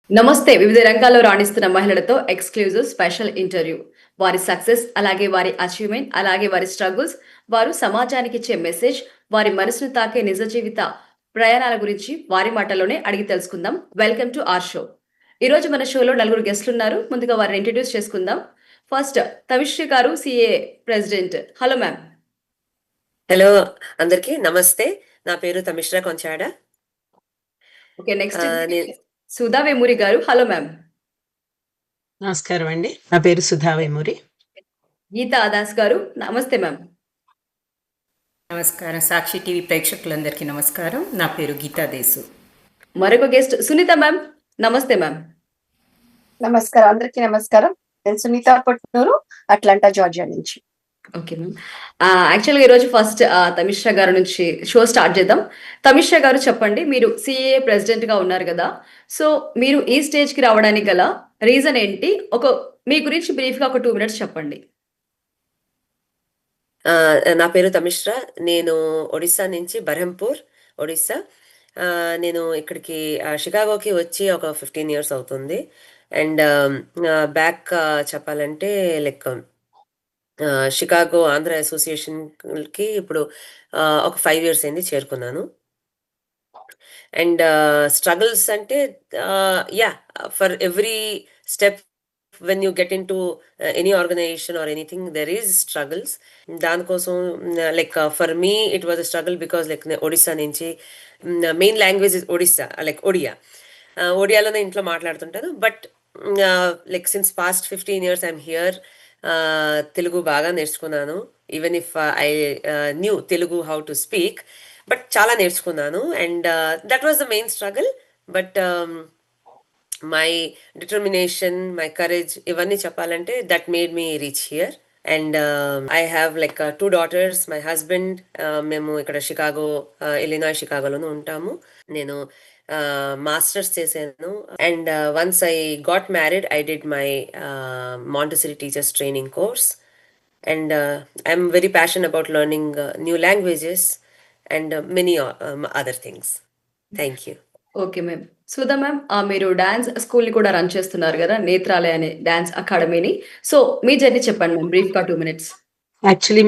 నమస్తే. వివిధ రంగాల్లో రాణిస్తున్న మహిళలతో ఎక్స్‌క్లూజివ్ స్పెషల్ ఇంటర్వ్యూ. వారి సక్సెస్, అలాగే వారి అచీవ్‌మెంట్, అలాగే వారి స్ట్రగుల్స్, వారు సమాజానికిచ్చే మెసేజ్, వారి మనసును తాకే నిజ జీవిత ప్రయాణాల గురించి వారి మాటల్లోనే అడిగి తెలుసుకుందాం. Welcome to our show. ఈరోజు మన షోలో నలుగురు గెస్ట్‌లున్నారు. ముందుగా వారిని ఇంట్రొడ్యూస్ చేసుకుందాం. ఫస్ట్ తమిశ్రీ గారు, CA president. Hello ma'am. Hello అందరికీ నమస్తే. నా పేరు తమిశ్రా కొంచాడ. ఓకే. నెక్స్ట్ నేను సుధా వేమూరి గారు. Hello ma'am. నమస్కారం అండి. నా పేరు సుధా వేమూరి. గీతా దాస్ గారు. నమస్తే మ్యామ్. నమస్కారం. సాక్షి టీవీ ప్రేక్షకులందరికీ నమస్కారం. నా పేరు గీతా దేశు. మరొక గెస్ట్ సునీత మ్యామ్. నమస్తే మ్యామ్. నమస్కారం, అందరికీ నమస్కారం. నేను సునీత పట్నూరు, అట్లాంటా జార్జియా నుంచి. Okay ma'am. యాక్చువల్‌గా ఈరోజు ఫస్ట్ తమిశ్రా గారి నుంచి షో స్టార్ట్ చేద్దాం. తమిశ్రా గారు చెప్పండి, మీరు సీఏఏ ప్రెసిడెంట్‌గా ఉన్నారు గదా! సో, మీరు ఈ స్టేజ్‌కి రావడానికి గల రీజన్ ఏంటి? మీ గురించి బ్రీఫ్‌గా ఒక 2 మినిట్స్ చెప్పండి. నా పేరు తమిశ్రా. నేను ఒడిస్సా నుంచి బర్హంపూర్, ఒడిస్సా. నేను ఇక్కడికి షికాగోకి వచ్చి ఒక 15 ఇయర్స్ అవుతుంది. అండ్ బ్యాక్ చెప్పాలంటే లైక్ షికాగో ఆంధ్ర అసోసియేషన్‌కి ఇప్పుడు ఒక 5 ఇయర్స్ అయింది చేరుకున్నాను. అండ్ స్ట్రగుల్స్ అంటే for every step when you get into any organisation or anything there is struggles. దానికోసం like for me it was a struggle because like Odisha నుంచి main language is Odisha, like Odia. ఒడియాలోనే ఇంట్లో మాట్లాడుతుంటాను. But like since past 15 years I'm here. Telugu బాగా నేర్చుకున్నాను. Even if I knew Telugu how to speak, but చాలా నేర్చుకున్నాను. And that was the main struggle. But my determination, my courage, ఇవన్నీ చెప్పాలంటే that made me reach here. And I have like 2 daughters, my husband. మేము ఇక్కడ Chicago, Illinois షికాగోలోనూ ఉంటాము. నేను masters చేశాను. And once I got married I did my Montessori teachers training course. And I'm very passion about learning new languages and many other things. Thank you. Okay ma'am. Sudha ma'am, మీరు dance స్కూల్‌ని కూడా run చేస్తున్నారు గదా! నేత్రాలయ అనే dance అకాడమీని. So, మీ journey చెప్పండి ma'am బ్రీఫ్‌గా 2 minutes. Actually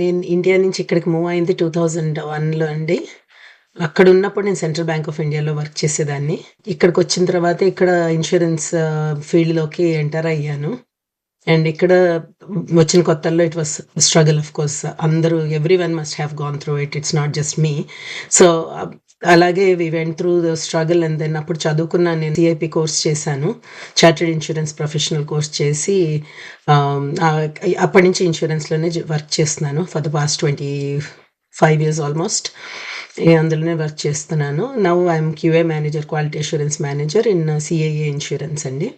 నేను India నుంచి ఇక్కడికి మూవ్ అయింది 2001లో అండి. అక్కడ ఉన్నప్పుడు నేను సెంట్రల్ బ్యాంక్ ఆఫ్ ఇండియాలో వర్క్ చేసేదాన్ని. ఇక్కడికి వచ్చిన తర్వాత ఇక్కడ ఇన్సూరెన్స్ ఫీల్డ్‌లోకి ఎంటర్ అయ్యాను. అండ్ ఇక్కడ వచ్చిన కొత్తల్లో it was struggle of course. అందరూ everyone must have gone through it. It's not just me. So అలాగే we went through the struggle. And then అప్పుడు చదువుకున్నాను. నేను సిఐపి కోర్స్ చేశాను, చార్టర్డ్ ఇన్సూరెన్స్ ప్రొఫెషనల్ కోర్స్ చేసి అప్పటి నుంచి ఇన్సూరెన్స్లోనే వర్క్ చేస్తున్నాను for the past 25 years almost. అందులోనే వర్క్ చేస్తున్నాను. Now I'm QA manager, quality assurance manager in CIA insurance అండి.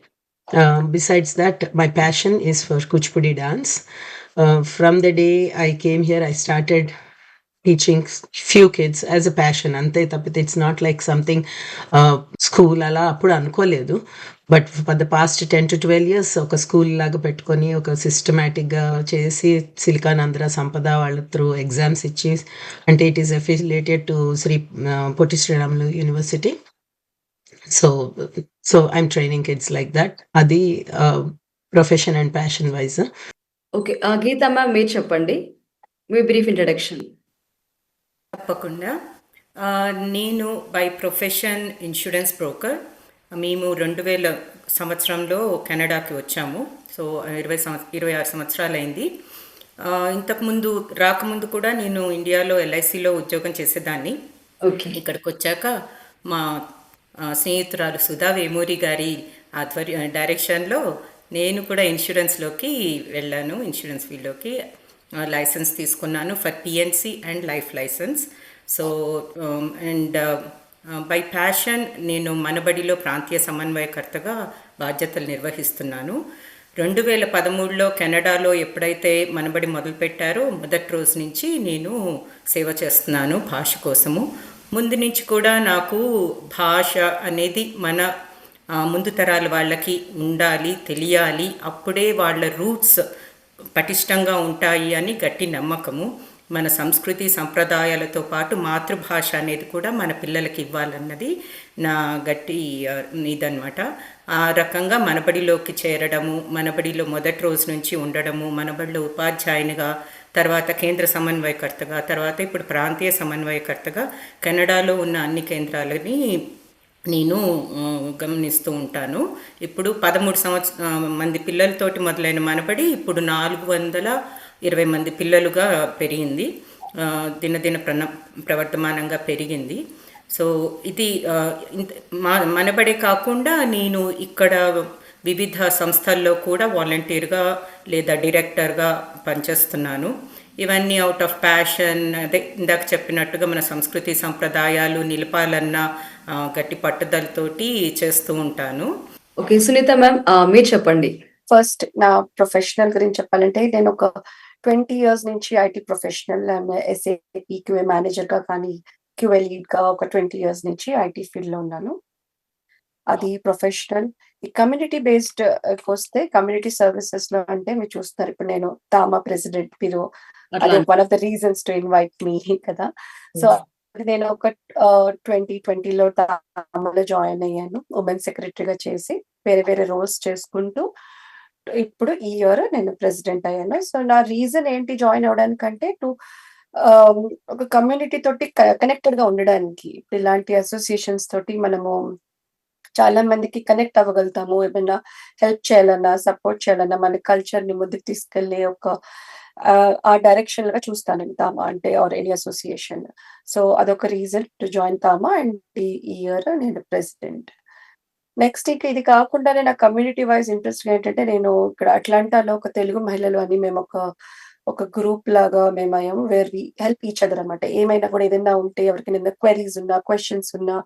Besides that, my passion is for Kuchipudi dance. From the day I came here, I started teaching few kids as a passion. Ante tappite it's not like something school ala appudu anukoledu. But for the past 10 to 12 years oka school laga pettukoni oka systematic ga chesi Silikanandra Sampada వాళ్ళ through exams ichi, ante it is affiliated to Sri Potti Sriramulu University. So I'm training kids like that. Adi profession and passion wise. Okay. Geeta ma'am, మీరు చెప్పండి మీ brief introduction. తప్పకుండా. నేను by profession insurance broker. మేము 2000 సంవత్సరంలో కెనడాకి వచ్చాము. So 26 సంవత్సరాలైంది. ఇంతకుముందు రాకముందు కూడా నేను ఇండియాలో ఎల్ఐసిలో ఉద్యోగం చేసేదాన్ని. ఓకే. ఇక్కడికి వచ్చాక మా స్నేహితురాలు సుధా వేమూరి గారి డైరెక్షన్లో నేను కూడా ఇన్సూరెన్స్లోకి వెళ్ళాను. ఇన్సూరెన్స్ ఫీల్డ్లోకి లైసెన్స్ తీసుకున్నాను for PNC and life license. So and by passion నేను మనబడిలో ప్రాంతీయ సమన్వయకర్తగా బాధ్యతలు నిర్వహిస్తున్నాను. 2013లో కెనడాలో ఎప్పుడైతే మనబడి మొదలుపెట్టారో మొదటి రోజు నుంచి నేను సేవ చేస్తున్నాను భాష కోసము. ముందు నుంచి కూడా నాకు భాష అనేది మన ముందు తరాల వాళ్ళకి ఉండాలి, తెలియాలి. అప్పుడే వాళ్ళ రూట్స్ పటిష్టంగా ఉంటాయి అని గట్టి నమ్మకము. మన సంస్కృతి సంప్రదాయాలతో పాటు మాతృభాష అనేది కూడా మన పిల్లలకి ఇవ్వాలన్నది నా గట్టి ఇదనమాట. ఆ రకంగా మనబడిలోకి చేరడము, మనబడిలో మొదటి రోజు నుంచి ఉండడము, మనబడిలో ఉపాధ్యాయునిగా, తర్వాత కేంద్ర సమన్వయకర్తగా, తర్వాత ఇప్పుడు ప్రాంతీయ సమన్వయకర్తగా కెనడాలో ఉన్న అన్ని కేంద్రాలని నేను గమనిస్తూ ఉంటాను. ఇప్పుడు 13 మంది పిల్లలతోటి మొదలైన మనబడి ఇప్పుడు 420 మంది పిల్లలుగా పెరిగింది, దినదిన ప్రవర్తమానంగా పెరిగింది. సో ఇది మనబడే కాకుండా నేను ఇక్కడ వివిధ సంస్థల్లో కూడా వాలంటీర్గా లేదా డైరెక్టర్గా పనిచేస్తున్నాను. ఇవన్నీ అవుట్ ఆఫ్ ప్యాషన్, అదే ఇందాక చెప్పినట్టుగా మన సంస్కృతి సంప్రదాయాలు నిలపాలన్న గట్టి పట్టుదలతోటి చేస్తూ ఉంటాను. ఓకే, సునీత మ్యామ్ మీరు చెప్పండి. ఫస్ట్ నా ప్రొఫెషనల్ గురించి చెప్పాలంటే నేను ఒక 20 years నుంచి IT professional, SAP QA manager గా కానీ క్యూఏ లీడ్ గా ఒక 20 years నుంచి ఐటీ ఫీల్డ్ లో ఉన్నాను. అది ప్రొఫెషనల్. ఈ కమ్యూనిటీ బేస్డ్ వస్తే కమ్యూనిటీ సర్వీసెస్ లో అంటే మీరు చూస్తున్నారు, ఇప్పుడు నేను తామా ప్రెసిడెంట్, మీరు అది one of the reasons to invite me కదా. సో నేను ఒక 2020లో తామాలో జాయిన్ అయ్యాను, ఉమెన్ సెక్రటరీగా చేసి వేరే వేరే రోల్స్ చేసుకుంటూ ఇప్పుడు ఈ ఇయర్ నేను ప్రెసిడెంట్ అయ్యాను. సో నా రీజన్ ఏంటి జాయిన్ అవడానికంటే ఒక కమ్యూనిటీ తోటి కనెక్టెడ్ గా ఉండడానికి. ఇలాంటి అసోసియేషన్స్ తోటి మనము చాలా మందికి కనెక్ట్ అవ్వగలుగుతాము. ఏమైనా హెల్ప్ చేయాలన్నా, సపోర్ట్ చేయాలన్నా, మన కల్చర్ ని ముందుకు తీసుకెళ్లే ఒక ఆ డైరెక్షన్ గా చూస్తాను తామా అంటే, ఆర్ ఎనీ అసోసియేషన్. సో అదొక రీజన్ టు జాయిన్ తామా, అండ్ ఈ ఇయర్ నేను ప్రెసిడెంట్. నెక్స్ట్ ఇది కాకుండానే నా కమ్యూనిటీ వైజ్ ఇంట్రెస్ట్ ఏంటంటే, నేను ఇక్కడ అట్లాంటాలో ఒక తెలుగు మహిళలు అని మేము ఒక గ్రూప్ లాగా మేమయ్యాము, where we help each other అనమాట. ఏమైనా కూడా ఏదైనా ఉంటే, ఎవరికైనా క్వెరీస్ ఉన్నా, క్వశ్చన్స్ ఉన్నా,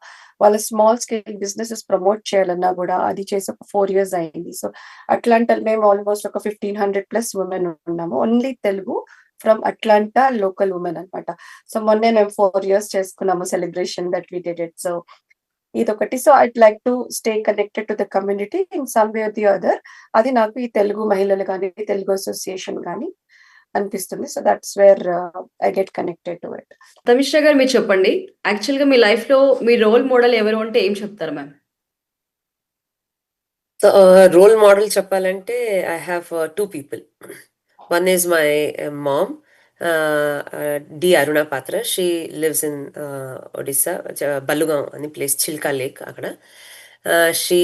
వాళ్ళ స్మాల్ స్కేల్ బిజినెసెస్ ప్రమోట్ చేయాలన్నా కూడా అది చేసి ఒక 4 years అయింది. సో అట్లాంటా మేము ఆల్మోస్ట్ ఒక 1500+ ఉమెన్ ఉన్నాము, only Telugu from Atlanta local women అనమాట. సో మొన్నే మేము 4 years చేసుకున్నాము celebration that we did it. So ఇదొకటి. So I'd like to stay connected to the community in some way or the other. అది నాకు ఈ తెలుగు మహిళలు కానీ, తెలుగు అసోసియేషన్ కానీ అనిపిస్తుంది. So that's where I get connected to it. Tamishra garu మీరు చెప్పండి, యాక్చువల్ గా మీ లైఫ్ లో మీ రోల్ మోడల్ ఎవరు అంటే ఏం చెప్తారు మ్యామ్? సో రోల్ మోడల్ చెప్పాలంటే I have 2 people. One is my mom, D. Aruna Patra. She lives in Odisha, Balugam ani place, Chilka Lake akada. She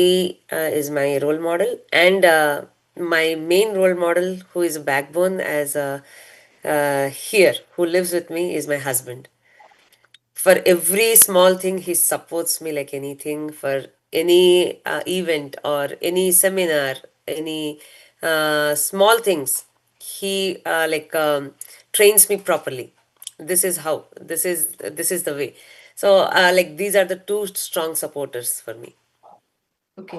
is my role model, and my main role model, who is a backbone as here, who lives with me, is my husband. For every small thing, he supports me like anything. For any event or any seminar, any small things, he trains me properly. This is how, this is the way. So like these are the 2 strong supporters for me. Okay,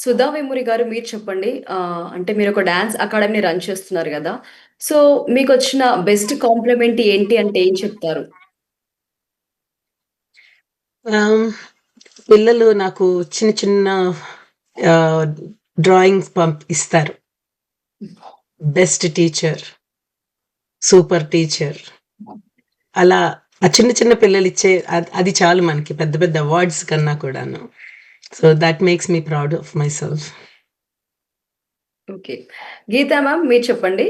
Sudha Vemuri గారు మీరు చెప్పండి. అంటే మీరు ఒక dance academy run చేస్తున్నారు కదా, so మీకు వచ్చిన బెస్ట్ కాంప్లిమెంట్ ఏంటి అంటే ఏం చెప్తారు? పిల్లలు నాకు చిన్న చిన్న డ్రాయింగ్స్ ఇస్తారు. బెస్ట్ టీచర్, సూపర్ టీచర్, అలా ఆ చిన్న చిన్న పిల్లలు ఇచ్చే అది చాలు మనకి, పెద్ద పెద్ద అవార్డ్స్ కన్నా కూడాను. So that makes me proud of myself. Okay, Geeta ma'am మీరు చెప్పండి.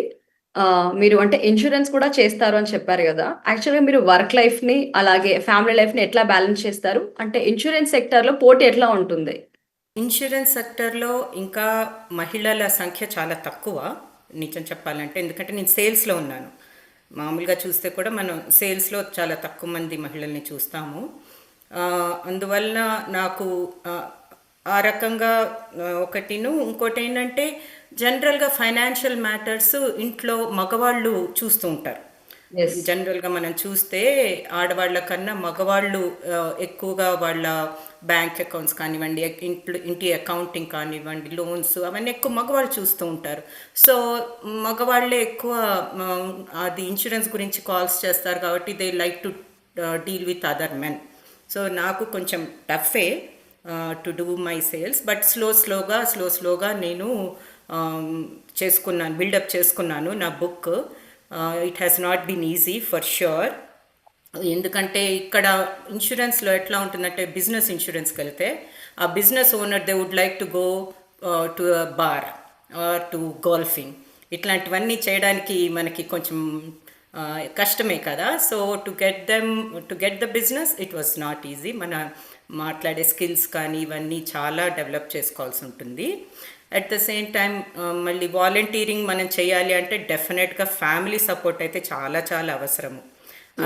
మీరు అంటే ఇన్సూరెన్స్ కూడా చేస్తారు అని చెప్పారు కదా, యాక్చువల్గా మీరు వర్క్ లైఫ్ ని అలాగే ఫ్యామిలీ లైఫ్ ని ఎట్లా బ్యాలెన్స్ చేస్తారు? అంటే ఇన్సూరెన్స్ సెక్టర్ లో పోటీ ఎట్లా ఉంటుంది? ఇన్సూరెన్స్ సెక్టర్లో ఇంకా మహిళల సంఖ్య చాలా తక్కువ నిజం చెప్పాలంటే, ఎందుకంటే నేను సేల్స్లో ఉన్నాను. మామూలుగా చూస్తే కూడా మనం సేల్స్లో చాలా తక్కువ మంది మహిళల్ని చూస్తాము. అందువల్ల నాకు ఆ రకంగా ఒకటిను, ఇంకోటి ఏంటంటే జనరల్గా ఫైనాన్షియల్ మ్యాటర్స్ ఇంట్లో మగవాళ్ళు చూస్తూ ఉంటారు. జనరల్గా మనం చూస్తే ఆడవాళ్ళ కన్నా మగవాళ్ళు ఎక్కువగా వాళ్ళ బ్యాంక్ అకౌంట్స్ కానివ్వండి, ఇంటి అకౌంటింగ్ కానివ్వండి, లోన్స్, అవన్నీ ఎక్కువ మగవాళ్ళు చూస్తూ ఉంటారు. సో మగవాళ్ళే ఎక్కువ అది ఇన్సూరెన్స్ గురించి కాల్స్ చేస్తారు కాబట్టి they like to deal with other men. So నాకు కొంచెం టఫే to do my sales, but స్లోగా నేను చేసుకున్నాను, బిల్డప్ చేసుకున్నాను నా book. It has not been easy for sure. ఎందుకంటే ఇక్కడ ఇన్సూరెన్స్లో ఎట్లా ఉంటుందంటే బిజినెస్ ఇన్సూరెన్స్కి వెళ్తే ఆ business owner they would like to go to bar or to golfing, ఇట్లాంటివన్నీ చేయడానికి మనకి కొంచెం కష్టమే కదా. So to get the business it was not easy. మన మాట్లాడే స్కిల్స్ కానీ ఇవన్నీ చాలా డెవలప్ చేసుకోవాల్సి ఉంటుంది. అట్ ద సేమ్ టైం మళ్ళీ వాలంటీరింగ్ మనం చేయాలి అంటే డెఫినెట్గా ఫ్యామిలీ సపోర్ట్ అయితే చాలా చాలా అవసరము.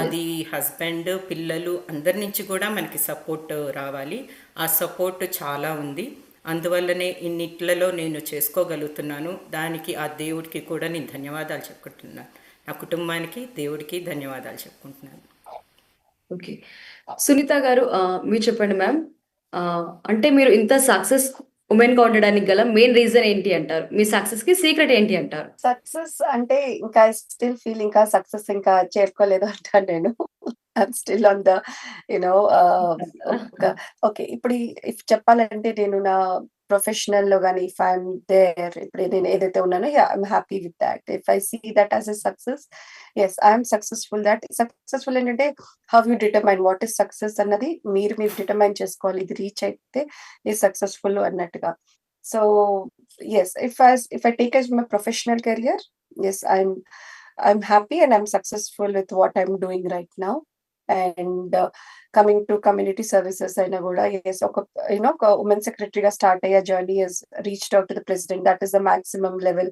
అది హస్బెండ్ పిల్లలు అందరి నుంచి కూడా మనకి సపోర్ట్ రావాలి. ఆ సపోర్ట్ చాలా ఉంది, అందువల్లనే ఇన్నిట్లలో నేను చేసుకోగలుగుతున్నాను. దానికి ఆ దేవుడికి కూడా నేను ధన్యవాదాలు చెప్పుకుంటున్నాను. నా కుటుంబానికి దేవుడికి ధన్యవాదాలు చెప్పుకుంటున్నాను. ఓకే. సునీత గారు, మీరు చెప్పండి మ్యామ్. అంటే మీరు ఇంత సక్సెస్ ఉమెన్ గా ఉండడానికి గల మెయిన్ రీజన్ ఏంటి అంటారు? మీ సక్సెస్ కి సీక్రెట్ ఏంటి అంటారు? సక్సెస్ అంటే ఇంకా స్టిల్ ఫీల్ ఇంకా సక్సెస్ ఇంకా చేరుకోలేదు అంటాను నేను. I'm still on the you know okay. ఇప్పుడు ఇఫ్ చెప్పాలంటే నేను నా ప్రొఫెషనల్ లో కానీ ఇఫ్ ఐఎమ్ దేర్, ఇప్పుడు నేను ఏదైతే ఉన్నానో I'm happy with that. If I see that as a success, yes I'm successful. That successful ఏంటంటే how you determine what is success అన్నది మీరు డిటర్మైన్ చేసుకోవాలి. ఇది రీచ్ అయితే ఈ సక్సెస్ఫుల్ అన్నట్టుగా. So yes, if I take as my professional career, yes, I'm happy and I'm successful with what I'm doing right now. And coming to community services aina kuda, yes, oka women secretary ga start ayya journey has reached out to the president. That is the maximum level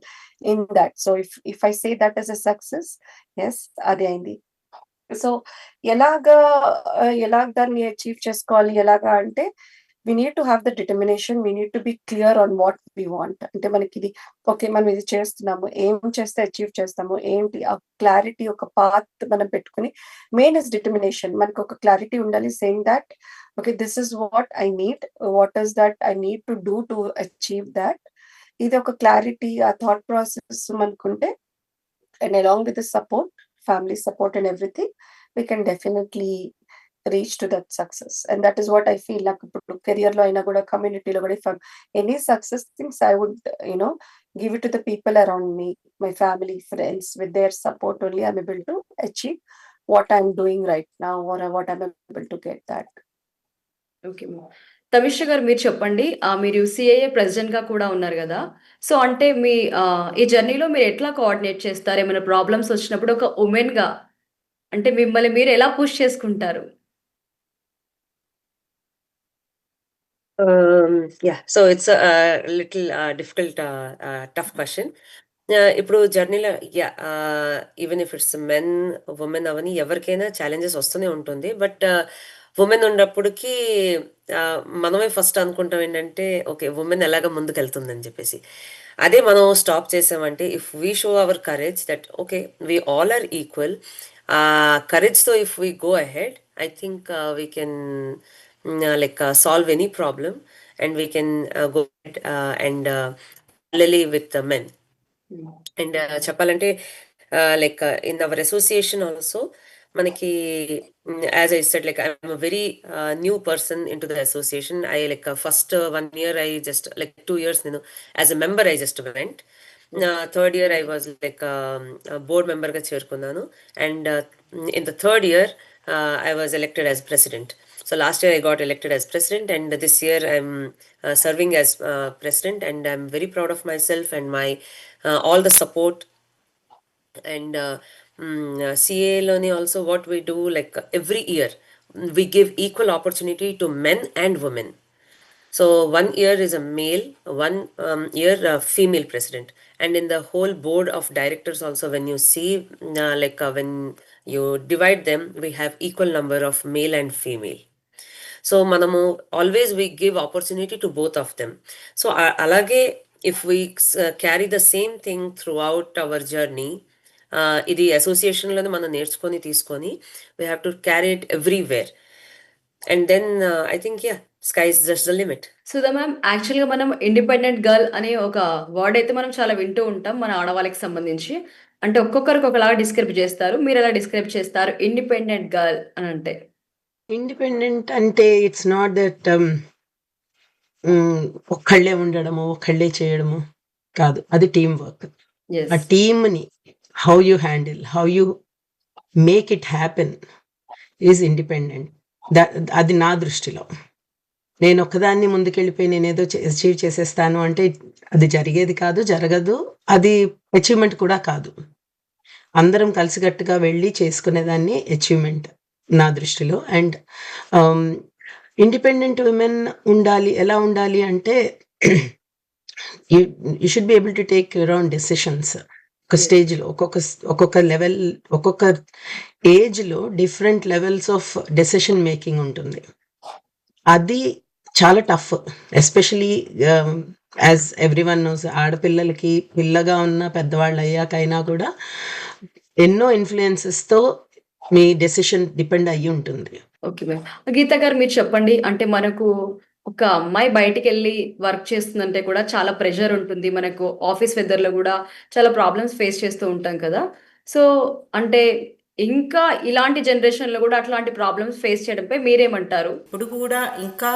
in that. So if I say that as a success, yes, adi aindi. So elaga danni achieve chesukovali elaga ante we need to have the determination, we need to be clear on what we want. అంటే మనకి ఇది okay, మనం ఇది చేస్తున్నాము, ఏం చేస్తే achieve చేస్తాము ఏంటి, ఆ క్లారిటీ ఒక పాత్ మనం పెట్టుకుని, మెయిన్ ఇస్ డిటర్మినేషన్. మనకు ఒక క్లారిటీ ఉండాలి saying that okay this is what I need, what is that I need to do to achieve that. ఇది ఒక క్లారిటీ, ఆ థాట్ ప్రాసెస్ మనకుంటే, and along with the support, family support and everything, we can definitely reach to that success. And that is what I feel like career lo aina kuda, community lo kuda, if any success things I would give it to the people around me, my family, friends. With their support only I'm able to achieve what I'm doing right now, or what I'm able to get that. Okay ma'am. Tamishra garu, మీరు చెప్పండి. మీరు CIA president గా కూడా ఉన్నారు కదా. So అంటే మీ ఈ జర్నీలో మీరు ఎట్లా కోఆర్డినేట్ చేస్తారు? ఏమైనా ప్రాబ్లమ్స్ వచ్చినప్పుడు ఒక ఉమెన్ గా అంటే మిమ్మల్ని మీరు ఎలా పుష్ చేసుకుంటారు? Yeah, so it's a little difficult, tough question. ఇప్పుడు జర్నీలో even if it's men women అవని ఎవరికైనా ఛాలెంజెస్ వస్తూనే ఉంటుంది. బట్ ఉమెన్ ఉన్నప్పటికీ మనమే ఫస్ట్ అనుకుంటాం ఏంటంటే ఓకే ఉమెన్ ఎలాగ ముందుకెళ్తుందని చెప్పేసి. అదే మనం స్టాప్ చేసామంటే if we show our courage that okay we all are equal, కరేజ్తో if we go ahead, I think we can solve any problem, and we can go ahead and parallelly with the men. And చెప్పాలంటే in our association also manaki, as I said, I'm a very new person into the association. I first 1 year I just 2 years as a member I just went. Third year I was a board member ga cherkunnanu, and in the third year I was elected as president. So last year I got elected as president, and this year I'm serving as president, and I'm very proud of myself and my all the support. And CA loni also what we do, every year we give equal opportunity to men and women. So 1 year is a male, 1 year a female president, and in the whole board of directors also, when you see when you divide them, we have equal number of male and female. So manamu always we give opportunity to both of them. So alage if we carry the same thing throughout our journey, ఇది అసోసియేషన్లోనే మనం నేర్చుకొని తీసుకొని we have to carry it everywhere, and then I think sky is just the limit. Sudha ma'am, యాక్చువల్గా మనం independent girl అనే ఒక word అయితే మనం చాలా వింటూ ఉంటాం మన ఆడవాళ్ళకి సంబంధించి. అంటే ఒక్కొక్కరికి ఒకలాగా డిస్క్రైబ్ చేస్తారు. మీరు ఎలా డిస్క్రైబ్ చేస్తారు ఇండిపెండెంట్ గర్ల్ అని అంటే? ఇండిపెండెంట్ అంటే ఇట్స్ నాట్ దట్ ఒక్కళ్ళే ఉండడము, ఒక్కళ్ళే చేయడము కాదు. అది టీం వర్క్. ఆ టీంని how you handle, how you make it happen is independent. అది నా దృష్టిలో. నేను ఒక్కదాన్ని ముందుకెళ్ళిపోయి నేనేదో అచీవ్ చేసేస్తాను అంటే అది జరిగేది కాదు, జరగదు. అది అచీవ్మెంట్ కూడా కాదు. అందరం కలిసికట్టుగా వెళ్ళి చేసుకునేదాన్ని అచీవ్మెంట్ నా దృష్టిలో. అండ్ ఇండిపెండెంట్ విమెన్ ఉండాలి. ఎలా ఉండాలి అంటే you should be able to take your own decisions. ఒక స్టేజ్లో ఒక్కొక్క లెవెల్, ఒక్కొక్క ఏజ్లో different levels of decision making ఉంటుంది. అది చాలా tough, especially as everyone knows. ఆడపిల్లలకి పిల్లగా ఉన్న పెద్దవాళ్ళు అయ్యాకైనా కూడా ఎన్నో ఇన్ఫ్లుయెన్సెస్తో మీ డెసిషన్ డిపెండ్ అయ్యి ఉంటుంది. Okay ma'am. గీత గారు మీరు చెప్పండి. అంటే మనకు ఒక అమ్మాయి బయటికెళ్ళి వర్క్ చేస్తుందంటే కూడా చాలా ప్రెషర్ ఉంటుంది. మనకు ఆఫీస్ వెదర్‌లో గూడా చాలా ప్రాబ్లమ్స్ ఫేస్ చేస్తూ ఉంటాం కదా! సో, అంటే ఇంకా ఇలాంటి జనరేషన్‌లో గూడా అట్లాంటి ప్రాబ్లమ్స్ ఫేస్ చేయడంపై మీరేమంటారు? ఇప్పుడు కూడా ఇంకా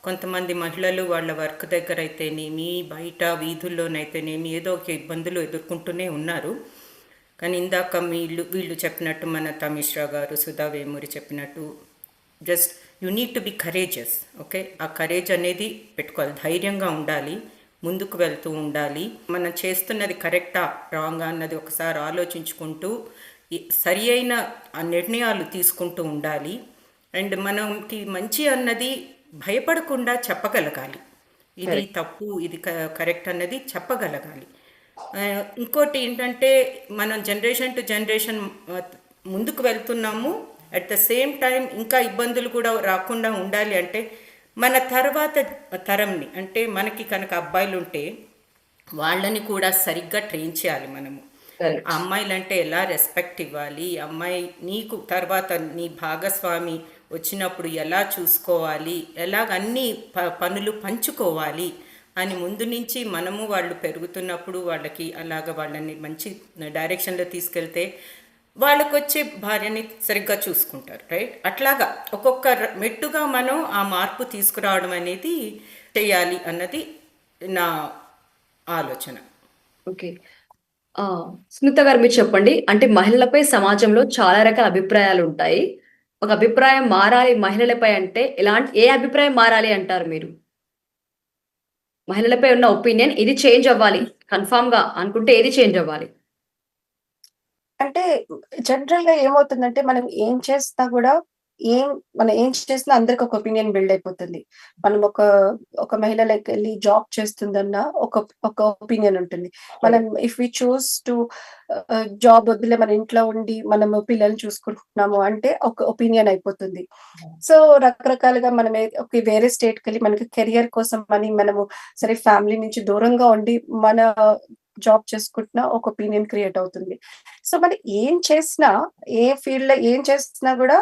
కొంతమంది మహిళలు వాళ్ళ వర్క్ దగ్గర అయితేనేమి, బయట వీధుల్లోనైతేనేమి ఏదో ఒక ఇబ్బందులు ఎదుర్కొంటూనే ఉన్నారు. కానీ ఇందాక వీళ్ళు చెప్పినట్టు, మన తమిశ్రా గారు, సుధా వేమూరి చెప్పినట్టు, just you need to be courageous. Okay, ఆ కరేజ్ అనేది పెట్టుకోవాలి. ధైర్యంగా ఉండాలి, ముందుకు వెళ్తూ ఉండాలి. మనం చేస్తున్నది కరెక్టా రాంగా అన్నది ఒకసారి ఆలోచించుకుంటూ సరి అయిన నిర్ణయాలు తీసుకుంటూ ఉండాలి. అండ్ మనకి మంచి అన్నది భయపడకుండా చెప్పగలగాలి. ఇది తప్పు, ఇది కరెక్ట్ అన్నది చెప్పగలగాలి. ఇంకోటి ఏంటంటే, మనం జనరేషన్ టు జనరేషన్ ముందుకు వెళ్తున్నాము. అట్ ద సేమ్ టైం ఇంకా ఇబ్బందులు కూడా రాకుండా ఉండాలి అంటే మన తర్వాత తరంని, అంటే మనకి కనుక అబ్బాయిలు ఉంటే వాళ్ళని కూడా సరిగ్గా ట్రైన్ చేయాలి మనము. ఆ అమ్మాయిలంటే ఎలా రెస్పెక్ట్ ఇవ్వాలి, అమ్మాయి నీకు తర్వాత నీ భాగస్వామి వచ్చినప్పుడు ఎలా చూసుకోవాలి, ఎలాగన్నీ పనులు పంచుకోవాలి అని ముందు నుంచి మనము వాళ్ళు పెరుగుతున్నప్పుడు వాళ్ళకి అలాగ వాళ్ళని మంచి డైరెక్షన్లో తీసుకెళ్తే వాళ్ళకు వచ్చే భార్యని సరిగ్గా చూసుకుంటారు. రైట్? అట్లాగా ఒక్కొక్క మెట్టుగా మనం ఆ మార్పు తీసుకురావడం అనేది చేయాలి అన్నది నా ఆలోచన. ఓకే. స్మిత గారు మీరు చెప్పండి. అంటే మహిళలపై సమాజంలో చాలా రకాల అభిప్రాయాలుంటాయి. ఒక అభిప్రాయం మారాలి మహిళలపై అంటే ఏ అభిప్రాయం మారాలి అంటారు మీరు? మహిళలపై ఉన్న ఒపీనియన్ ఇది చేంజ్ అవ్వాలి కన్ఫర్మ్‌గా అనుకుంటే ఏది చేంజ్ అవ్వాలి? అంటే జనరల్‌గా ఏమవుతుందంటే మనం ఏం చేసినా గూడా మనం ఏం చేసినా అందరికి ఒక ఒపీనియన్ బిల్డ్ అయిపోతుంది. మనం ఒక మహిళ లైక్ ఎళ్లి జాబ్ చేస్తుందన్న ఒక ఒపీనియన్ ఉంటుంది. మనం if we choose to job వదిలే మన ఇంట్లో ఉండి మనము పిల్లల్ని చూసుకుంటున్నాము అంటే ఒక ఒపీనియన్ అయిపోతుంది. సో రకరకాలుగా మనం వేరే స్టేట్‌కెళ్ళి మనకి కెరియర్ కోసం అని మనము సరే ఫ్యామిలీ నుంచి దూరంగా ఉండి మన జాబ్ చేసుకుంటున్నా ఒక ఒపీనియన్ క్రియేట్ అవుతుంది. సో మనం ఏం చేసినా, ఏ ఫీల్డ్‌లో ఏం చేసినా గూడా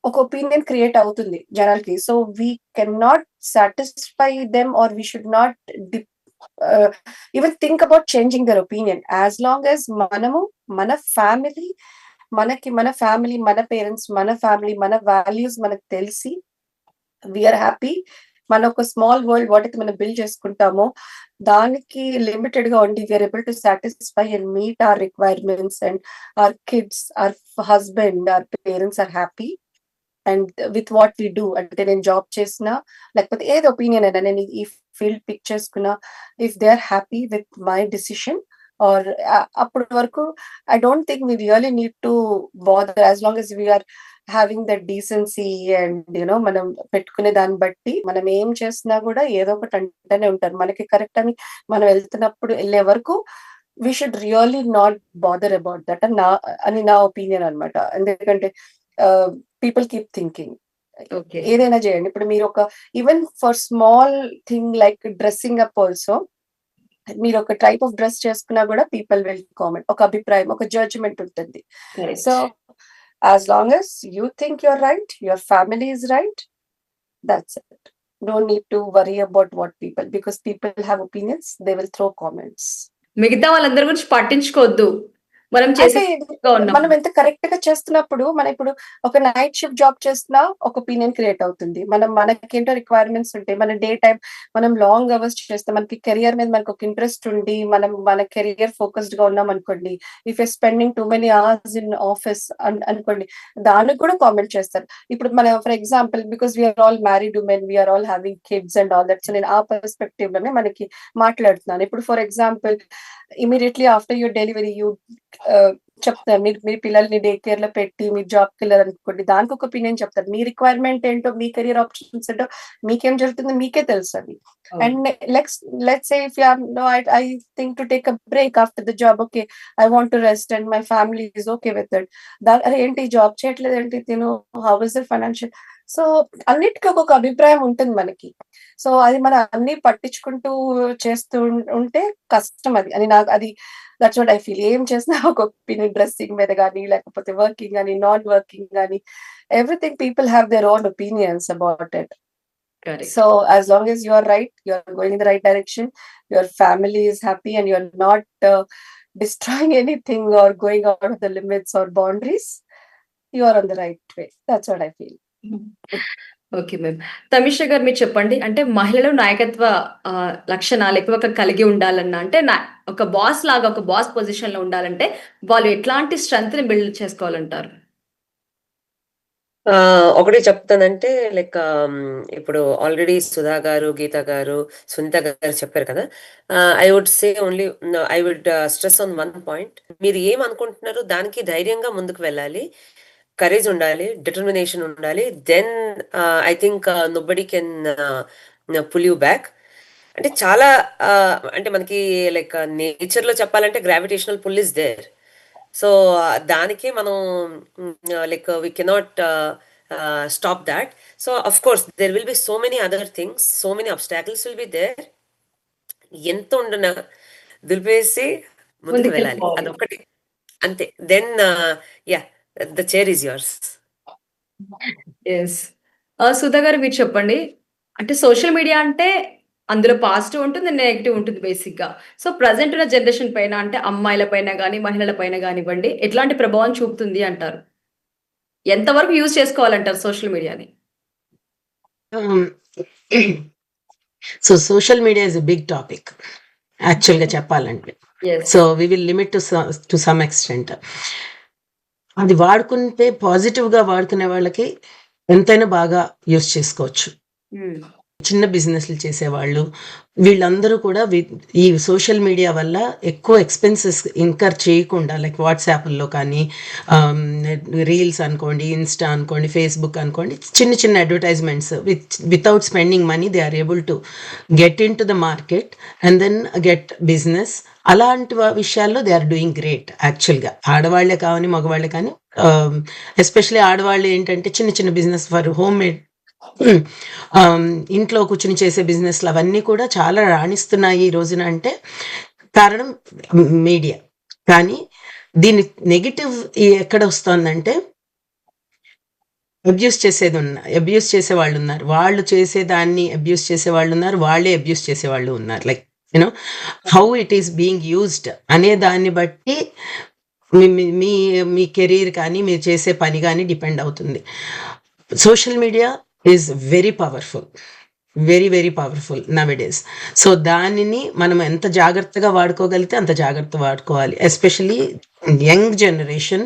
ఒక ఒపీనియన్ క్రియేట్ అవుతుంది జనాలకి. So we can not satisfy them or we should not even think about changing their opinion. As long as మనము మన ఫ్యామిలీ, మన పేరెంట్స్, మన ఫ్యామిలీ, మన వాల్యూస్ మనకు తెలిసి వీఆర్ హ్యాపీ. మన ఒక స్మాల్ వరల్డ్ వాటైతే మనం బిల్డ్ చేసుకుంటామో దానికి లిమిటెడ్ గా ఉండి we are able to satisfy and meet our requirements and our kids, our husband, our parents are happy and with what we do. అంటే నేను జాబ్ చేసినా లేకపోతే ఏది ఒపీనియన్ అయినా నేను ఈ ఫీల్డ్ పిక్ చేసుకున్నా, if they are happy with my decision or అప్పటి వరకు I don't think we really need to bother as long as we are having that decency and మనం పెట్టుకునే దాన్ని బట్టి మనం ఏం చేసినా కూడా ఏదో ఒకటి అంటూనే ఉంటారు. మనకి కరెక్ట్ అని మనం వెళ్ళే వరకు we should really not bother about that అని నా ఒపీనియన్ అన్నమాట. ఎందుకంటే పీపుల్ కీప్ థింకింగ్. ఓకే. ఏదైనా చేయండి. ఇప్పుడు మీరు even for small thing like dressing up also, మీరు ఒక టైప్ ఆఫ్ డ్రెస్ చేసుకున్నా కూడా పీపుల్ విల్ కామెంట్. ఒక అభిప్రాయం, ఒక జడ్జ్మెంట్ ఉంటుంది. Correct. So as long as you think you're right, your family is right, that's it. No need to worry about what people, because people have opinions, they will throw comments. మిగతా వాళ్ళందరి గురించి పట్టించుకోవద్దు. మనం అంటే చేసే ఇది గా మనం ఉన్నప్పుడు. ఎంత కరెక్ట్ గా చేస్తున్నప్పుడు మనం ఇప్పుడు ఒక నైట్ షిఫ్ట్ జాబ్ చేస్తున్నా ఒక ఒపీనియన్ క్రియేట్ అవుతుంది. మనకేంటో రిక్వైర్మెంట్స్ ఉంటాయి. మన డే టైం మనం లాంగ్ అవర్స్ చేస్తాం. మనకి కెరియర్ మీద మనకు ఒక ఇంట్రెస్ట్ ఉండి మన కెరియర్ ఫోకస్డ్ గా ఉన్నాం అనుకోండి. If you spending too many hours in office అనుకోండి, దానికి కూడా కామెంట్ చేస్తారు. ఇప్పుడు మన for example because we are all married women, we are all having kids and all that. So నేను ఆ పర్స్పెక్టివ్ లోనే మనకి మాట్లాడుతున్నాను. ఇప్పుడు for example immediately after your delivery you చెప్తారు. మీ పిల్లల్ని డే కేర్ లో పెట్టి మీరు జాబ్కి వెళ్ళారనుకోండి, దానికి ఒక ఒపీనియన్ చెప్తారు. మీ రిక్వైర్మెంట్ ఏంటో, మీ కెరియర్ ఆప్షన్స్ ఏంటో మీకేం జరుగుతుందో మీకే తెలుసు అది. అవును. And let's say if you are no I think to take a break after the job. Okay, I want to rest and my family is okay with that. అరే ఏంటి జాబ్ చేయట్లేదు ఏంటి తిను, how is the financial. So అన్నిటికీ ఒక్కొక్క అభిప్రాయం ఉంటుంది మనకి. సో అది మనం అన్ని పట్టించుకుంటూ చేస్తూ ఉంటే కష్టం అది అని నాకు అది దట్స్ వాట్ ఐ ఫీల్. ఏం చేసినా ఒక ఒపీనియన్, డ్రెస్సింగ్ మీద కానీ లేకపోతే వర్కింగ్ కానీ నాన్ వర్కింగ్ కానీ everything people have their own opinions about it. Correct. So as long as you are right, you are going in the right direction, your family is happy and you are not destroying anything or going out of the limits or boundaries, you are on the right way. That's what I feel. Okay ma'am. Tamisha garu మీరు చెప్పండి. అంటే మహిళలు నాయకత్వ లక్షణాలు ఎక్కువగా కలిగి ఉండాలన్నా అంటే ఒక బాస్ లాగా ఒక బాస్ పొజిషన్‌లో ఉండాలంటే వాళ్ళు ఎట్లాంటి స్ట్రెంగ్త్‌ని బిల్డ్ చేసుకోవాలంటారు? ఒకటి చెప్తానంటే లైక్ ఇప్పుడు ఆల్రెడీ సుధా గారు, గీత గారు, సునీత గారు చెప్పారు కదా. I would say only I would stress on one point. మీరు ఏమనుకుంటున్నారో దానికి ధైర్యంగా ముందుకు వెళ్ళాలి. కరేజ్ ఉండాలి, డిటర్మినేషన్ ఉండాలి. Then I think nobody can pull you back. అంటే చాలా అంటే మనకి లైక్ నేచర్లో చెప్పాలంటే gravitational pull is there. So దానికే మనం like we cannot stop that. So of course there will be so many other things, so many obstacles will be there. ఎంత ఉండన దులిపేసి ముందుకు వెళ్ళాలి, ముందుకెళ్ళిపోవాలి. అదొకటి అంతే. Then yeah, the chair is yours. Yes. Sudha గారు మీరు చెప్పండి. అంటే సోషల్ మీడియా అంటే అందులో పాజిటివ్ ఉంటుంది, నెగెటివ్ ఉంటుంది బేసిక్‌గా. సో ప్రెజెంట్ ఉన్న జనరేషన్ పైన అంటే అమ్మాయిల పైన గాని, మహిళల పైన గానివ్వండి, ఎట్లాంటి ప్రభావం చూపుతుంది అంటారు? ఎంతవరకు యూజ్ చేసుకోవాలంటారు social media? So social media is a big topic యాక్చువల్గా చెప్పాలంటే. Yes. So we will limit to some extent. అది వాడుకుంటే పాజిటివ్గా వాడుకునే వాళ్ళకి ఎంతైనా బాగా యూస్ చేసుకోవచ్చు. హ్మ్. చిన్న బిజినెస్లు చేసేవాళ్ళు వీళ్ళందరూ కూడా ఈ సోషల్ మీడియా వల్ల ఎక్కువ ఎక్స్పెన్సెస్ ఇంకర్ చేయకుండా లైక్ వాట్సాప్లో కానీ రీల్స్ అనుకోండి, ఇన్స్టా అనుకోండి, ఫేస్బుక్ అనుకోండి, చిన్న చిన్న advertisements without spending money they are able to get into the market and then get business. అలాంటి విషయాల్లో దే ఆర్ డూయింగ్ గ్రేట్ యాక్చువల్గా. ఆడవాళ్లే కావని మగవాళ్ళే కానీ ఎస్పెషలీ ఆడవాళ్ళు ఏంటంటే చిన్న చిన్న బిజినెస్ ఫర్ హోమ్ మేడ్ ఇంట్లో కూర్చుని చేసే బిజినెస్లు అవన్నీ కూడా చాలా రాణిస్తున్నాయి ఈ రోజున. అంటే కారణం మీడియా. కానీ దీని నెగిటివ్ ఎక్కడ వస్తుందంటే అబ్యూస్ చేసే వాళ్ళు ఉన్నారు, వాళ్ళు చేసేదాన్ని అబ్యూస్ చేసే వాళ్ళు ఉన్నారు, వాళ్ళే అబ్యూస్ చేసే వాళ్ళు ఉన్నారు. Like you know how it is being used అనే దాన్ని బట్టి మీ కెరీర్ కానీ మీరు చేసే పని కానీ డిపెండ్ అవుతుంది. Social media is very powerful, very very powerful nowadays. So దానిని మనం ఎంత జాగ్రత్తగా వాడుకోగలిగితే అంత జాగ్రత్త వాడుకోవాలి. ఎస్పెషలీ యంగ్ జనరేషన్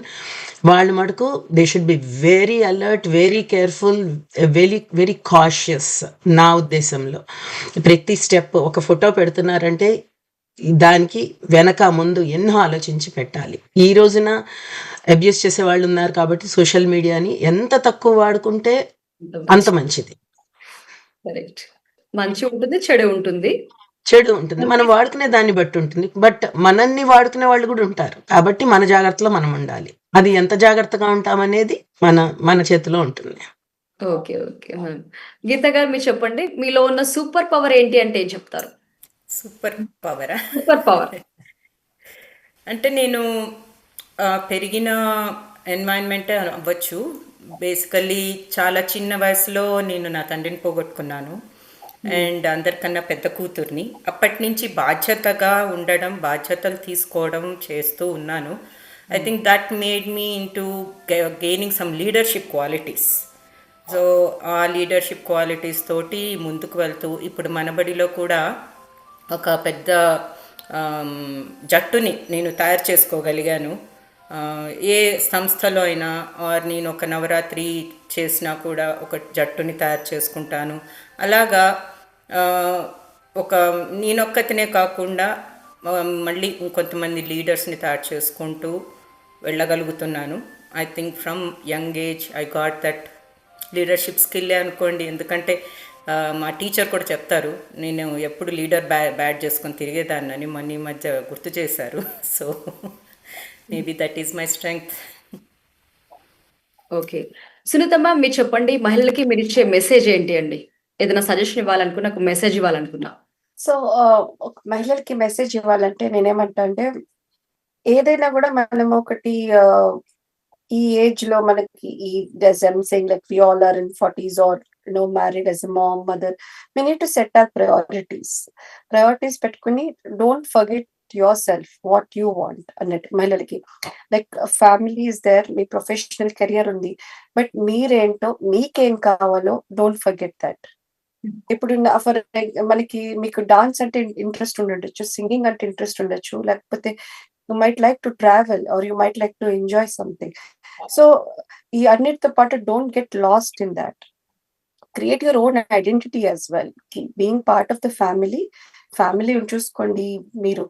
వాళ్ళు మటుకు they should be very alert, very careful, very very cautious. నా ఉద్దేశంలో ప్రతి స్టెప్, ఒక ఫోటో పెడుతున్నారంటే దానికి వెనక ముందు ఎన్నో ఆలోచించి పెట్టాలి. ఈ రోజున అబ్యూస్ చేసే వాళ్ళు ఉన్నారు కాబట్టి సోషల్ మీడియాని ఎంత తక్కువ వాడుకుంటే అంత మంచిది. కరెక్ట్. మంచి ఉంటుంది, చెడు ఉంటుంది. చెడు ఉంటుంది, మనం వాడుకునే దాన్ని బట్టి ఉంటుంది. బట్ మనల్ని వాడుకునే వాళ్ళు కూడా ఉంటారు కాబట్టి మన జాగ్రత్తలో మనం ఉండాలి. అది ఎంత జాగ్రత్తగా ఉంటామనేది మన చేతిలో ఉంటుంది. ఓకే. Okay ma'am. గీత గారు మీరు చెప్పండి. మీలో ఉన్న సూపర్ పవర్ ఏంటి అంటే ఏం చెప్తారు? సూపర్ పవరా? Super power. అంటే నేను పెరిగిన ఎన్వైరన్మెంట్ అవ్వచ్చు. బేసికల్లీ చాలా చిన్న వయసులో నేను నా తండ్రిని పోగొట్టుకున్నాను అండ్ అందరికన్నా పెద్ద కూతుర్ని. అప్పటి నుంచి బాధ్యతగా ఉండడం, బాధ్యతలు తీసుకోవడం చేస్తూ ఉన్నాను. I think that made me into gaining some leadership qualities. So ఆ లీడర్షిప్ క్వాలిటీస్ తోటి ముందుకు వెళ్తూ ఇప్పుడు మనబడిలో కూడా ఒక పెద్ద జట్టుని నేను తయారు చేసుకోగలిగాను. ఏ సంస్థలో అయినా ఆర్ నేను ఒక నవరాత్రి చేసినా కూడా ఒక జట్టుని తయారు చేసుకుంటాను. అలాగా ఒక నేనొక్కతినే కాకుండా మళ్ళీ ఇంకొంతమంది లీడర్స్ని తయారు చేసుకుంటూ వెళ్ళగలుగుతున్నాను. I think from young age I got that leadership స్కిల్లే అనుకోండి. ఎందుకంటే మా టీచర్ కూడా చెప్తారు, నేను ఎప్పుడు లీడర్ బ్యాడ్ చేసుకొని తిరిగేదాన్నని మొన్న ఈ మధ్య గుర్తు చేశారు. So maybe that is my strength. Okay. సునీతమ్మ, మీరు చెప్పండి, మహిళలకి మీరు ఇచ్చే మెసేజ్ ఏంటి అండి? ఏదైనా సజెషన్ ఇవ్వాలనుకున్నా, ఒక మెసేజ్ ఇవ్వాలనుకున్నా? సో ఒక మహిళలకి మెసేజ్ ఇవ్వాలంటే నేనేమంటా అంటే, ఏదైనా కూడా మనం ఒకటి ఈ ఏజ్ లో మనకి ఈ saying like we all are in 40s or married as a mom, mother, we need to set our priorities పెట్టుకుని don't forget yourself, what you want అన్నట్టు మహిళలకి. లైక్ ఫ్యామిలీ ఇస్ దేర్, మీ ప్రొఫెషనల్ కెరియర్ ఉంది, but మీరేంటో మీకేం కావాలో don't forget that. ఇప్పుడు for మనకి మీకు డాన్స్ అంటే ఇంట్రెస్ట్ ఉండొచ్చు, సింగింగ్ అంటే ఇంట్రెస్ట్ ఉండొచ్చు, లేకపోతే you might like to travel or you might like to enjoy something. So ఈ అన్నిటితో పాటు don't get lost in that. Create your own identity as well. Being part of the family చూసుకోండి, మీరు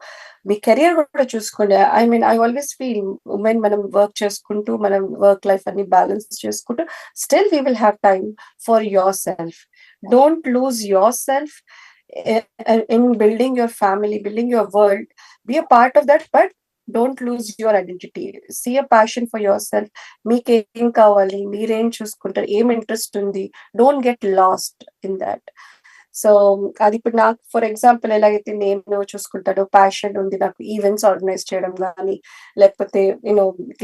మీ career కూడా చూసుకోండి. I mean I always feel women మనం work చేసుకుంటూ, మనం వర్క్ లైఫ్ అన్ని బ్యాలెన్స్ చేసుకుంటూ, still we will have time for your self. Don't lose your self in building your family, building your world. Be a part of that, but don't lose your identity. See a passion for yourself. మీకేం కావాలి, మీరేం చూసుకుంటారు, ఏం interest ఉంది, don't get lost in that. So అది ఇప్పుడు నాకు for example ఎలాగైతే నేను చూసుకుంటాను, ప్యాషన్ ఉంది నాకు ఈవెంట్స్ ఆర్గనైజ్ చేయడం కానీ, లేకపోతే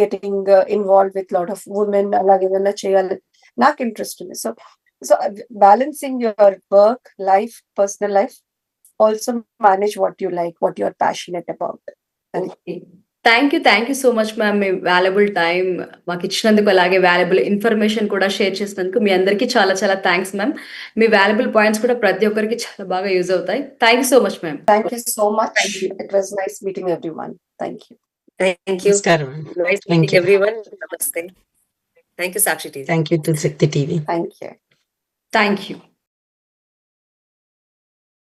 getting involve with lot of women, అలాగే ఏదైనా చేయాలి నాకు ఇంట్రెస్ట్ ఉంది. So balancing your work life, personal life, also manage what you like, what you are passionate about. Thank you so much ma'am. Me valuable time మాకు ఇచ్చినందుకు, అలాగే valuable information కూడా share చేసినందుకు మీ అందరికీ చాలా చాలా థ్యాంక్స్ మ్యామ్. మీ valuable points కూడా ప్రతి ఒక్కరికి చాలా బాగా యూజ్ అవుతాయి. Thank you so much ma'am. Thank you so much. It was nice meeting everyone. Thank you. Thank you. నమస్కారం. Nice Thank meeting you. everyone. Namaste. Thank you, Sakshi TV. Thank you తులశక్తి TV. Thank you. Thank you.